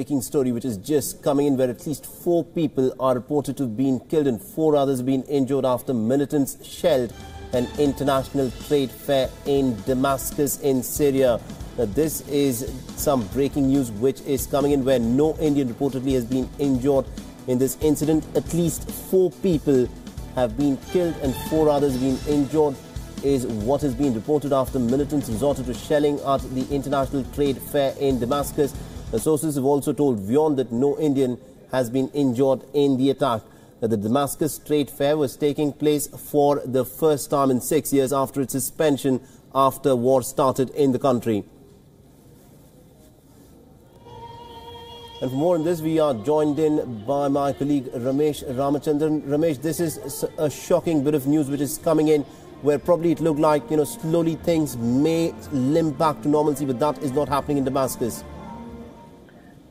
breaking story which is just coming in, where at least 4 people are reported to have been killed and 4 others have been injured after militants shelled an international trade fair in Damascus in Syria. Now, this is some breaking news which is coming in, where no Indian reportedly has been injured in this incident. At least 4 people have been killed and 4 others have been injured, is what has been reported after militants resorted to shelling at the international trade fair in Damascus. The sources have also told WION that no Indian has been injured in the attack. The Damascus trade fair was taking place for the first time in 6 years after its suspension after war started in the country. And for more on this, we are joined in by my colleague Ramesh Ramachandran. Ramesh, this is a shocking bit of news which is coming in, where probably it looked like, slowly things may limp back to normalcy, but that is not happening in Damascus.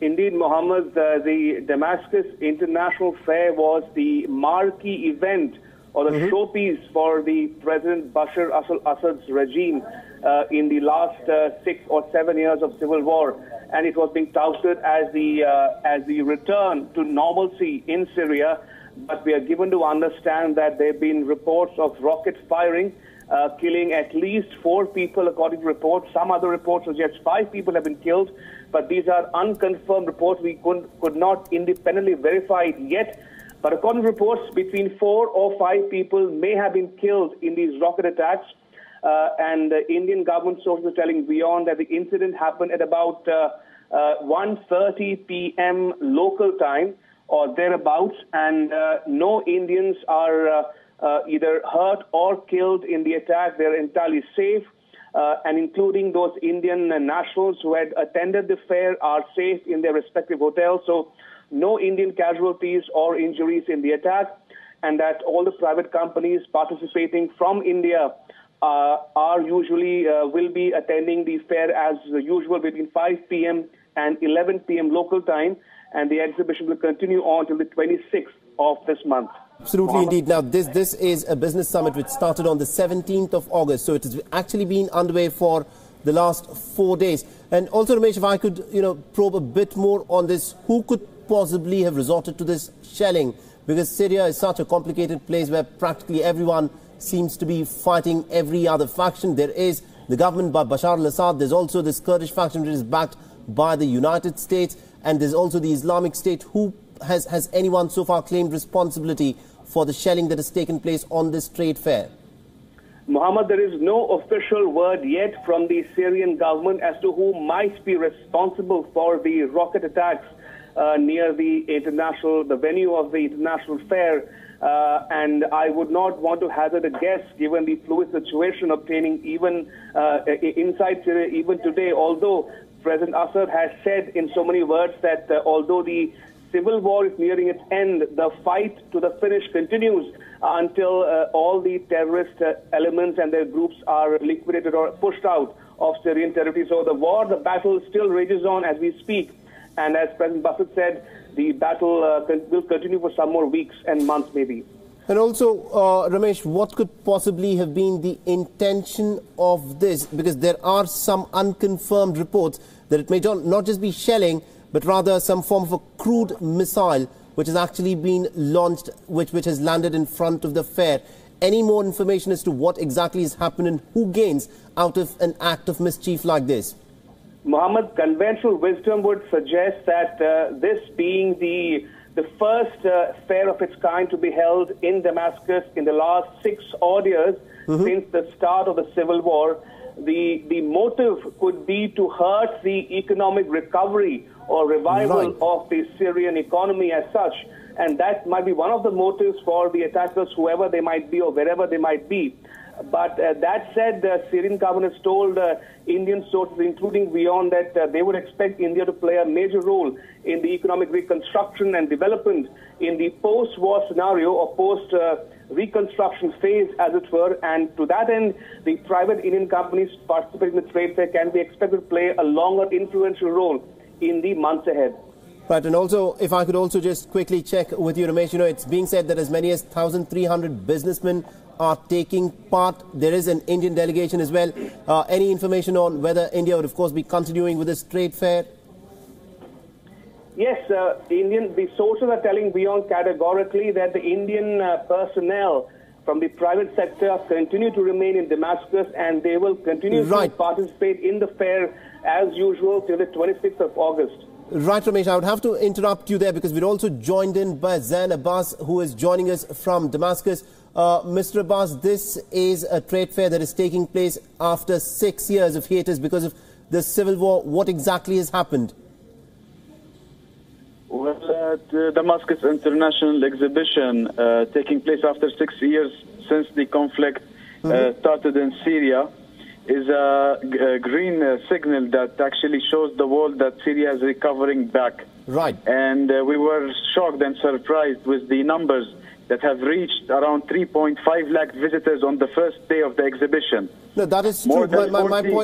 Indeed, Mohammed, the Damascus International Fair was the marquee event or the showpiece for the President Bashar al-Assad's regime in the last 6 or 7 years of civil war. And it was being touted as the return to normalcy in Syria. But we are given to understand that there have been reports of rocket firing, killing at least 4 people, according to reports. Some other reports suggest 5 people have been killed, but these are unconfirmed reports. We could not independently verify it yet. But according to reports, between 4 or 5 people may have been killed in these rocket attacks. And the Indian government sources are telling WION that the incident happened at about 1:30 p.m. local time or thereabouts, and no Indians are either hurt or killed in the attack. They're entirely safe, and including those Indian nationals who had attended the fair are safe in their respective hotels. So no Indian casualties or injuries in the attack, and that all the private companies participating from India will be attending the fair as usual between 5 p.m. and 11 p.m. local time, and the exhibition will continue on till the 26th of this month. Absolutely, indeed. Now, this is a business summit which started on the 17th of August, so it has actually been underway for the last 4 days. And also, Ramesh, if I could, probe a bit more on this, who could possibly have resorted to this shelling? Because Syria is such a complicated place where practically everyone seems to be fighting every other faction. There is the government by Bashar al-Assad. There's also this Kurdish faction which is backed by the United States. And there's also the Islamic State. Who has anyone so far claimed responsibility for the shelling that has taken place on this trade fair? Mohammed, there is no official word yet from the Syrian government as to who might be responsible for the rocket attacks near the venue of the international fair. And I would not want to hazard a guess, given the fluid situation obtaining even inside Syria even today, although President Assad has said in so many words that although the civil war is nearing its end, the fight to the finish continues until all the terrorist elements and their groups are liquidated or pushed out of Syrian territory. So the battle still rages on as we speak. And as President Assad said, the battle will continue for some more weeks and months maybe. And also, Ramesh, what could possibly have been the intention of this? Because there are some unconfirmed reports that it may not just be shelling, but rather some form of a crude missile which has actually been launched, which has landed in front of the fair. Any more information as to what exactly has happened and who gains out of an act of mischief like this? Mohammed, conventional wisdom would suggest that this being the first fair of its kind to be held in Damascus in the last 6 odd years since the start of the civil war, the motive could be to hurt the economic recovery or revival of the Syrian economy as such. And that might be one of the motives for the attackers, whoever they might be or wherever they might be. But that said, the Syrian government has told Indian sources, including WION, that they would expect India to play a major role in the economic reconstruction and development in the post-war scenario or post-reconstruction phase, as it were. And to that end, the private Indian companies participating in the trade fair can be expected to play a longer influential role in the months ahead. Right, and also, if I could also just quickly check with you, Ramesh, it's being said that as many as 1,300 businessmen are taking part. There is an Indian delegation as well. Any information on whether India would, of course, be continuing with this trade fair? Yes, the sources are telling WION categorically that the Indian personnel from the private sector continue to remain in Damascus, and they will continue to participate in the fair as usual till the 26th of August. Right, Ramesh, I would have to interrupt you there because we're also joined in by Zain Abbas, who is joining us from Damascus. Mr. Abbas, this is a trade fair that is taking place after 6 years of hiatus because of the civil war. What exactly has happened? Well, the Damascus International exhibition taking place after 6 years since the conflict started in Syria is a green signal that actually shows the world that Syria is recovering back. Right. And we were shocked and surprised with the numbers that have reached around 3.5 lakh visitors on the first day of the exhibition. No, that is true.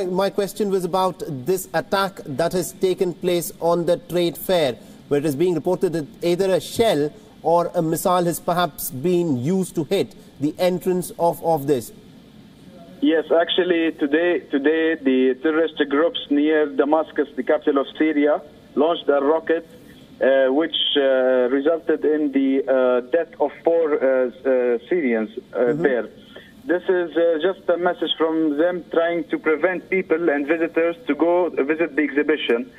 My question was about this attack that has taken place on the trade fair, where it is being reported that either a shell or a missile has perhaps been used to hit the entrance of this. Yes, actually today the terrorist groups near Damascus, the capital of Syria, launched a rocket which resulted in the death of 4 Syrians there. This is just a message from them trying to prevent people and visitors to go visit the exhibition.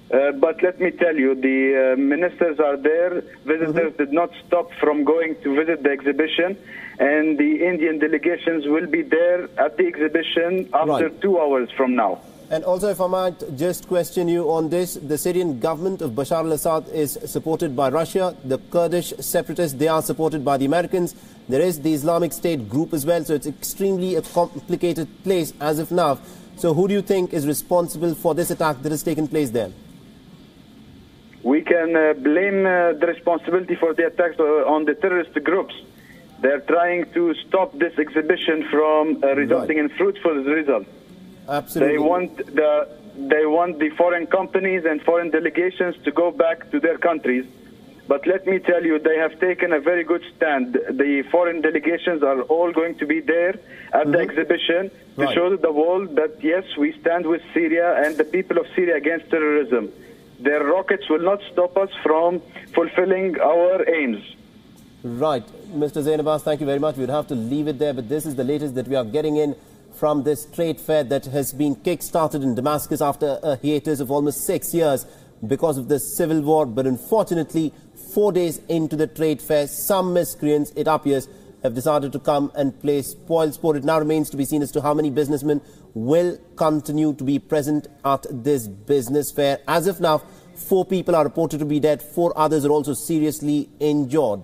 But let me tell you, the ministers are there. Visitors did not stop from going to visit the exhibition, and the Indian delegations will be there at the exhibition after 2 hours from now. And also, if I might just question you on this, the Syrian government of Bashar al-Assad is supported by Russia. The Kurdish separatists, they are supported by the Americans. There is the Islamic State group as well, so it's extremely a complicated place as of now. So who do you think is responsible for this attack that has taken place there? We can blame the responsibility for the attacks on the terrorist groups. They're trying to stop this exhibition from resulting in fruitful results. Absolutely. They want the foreign companies and foreign delegations to go back to their countries. But let me tell you, they have taken a very good stand. The foreign delegations are all going to be there at the exhibition to show to the world that, yes, we stand with Syria and the people of Syria against terrorism. Their rockets will not stop us from fulfilling our aims. Right. Mr. Zain Abbas, thank you very much. We'd have to leave it there, but this is the latest that we are getting in from this trade fair that has been kick-started in Damascus after a hiatus of almost 6 years because of the civil war. But unfortunately, 4 days into the trade fair, some miscreants, it appears, have decided to come and play spoilsport. It now remains to be seen as to how many businessmen will continue to be present at this business fair. As of now, 4 people are reported to be dead. 4 others are also seriously injured.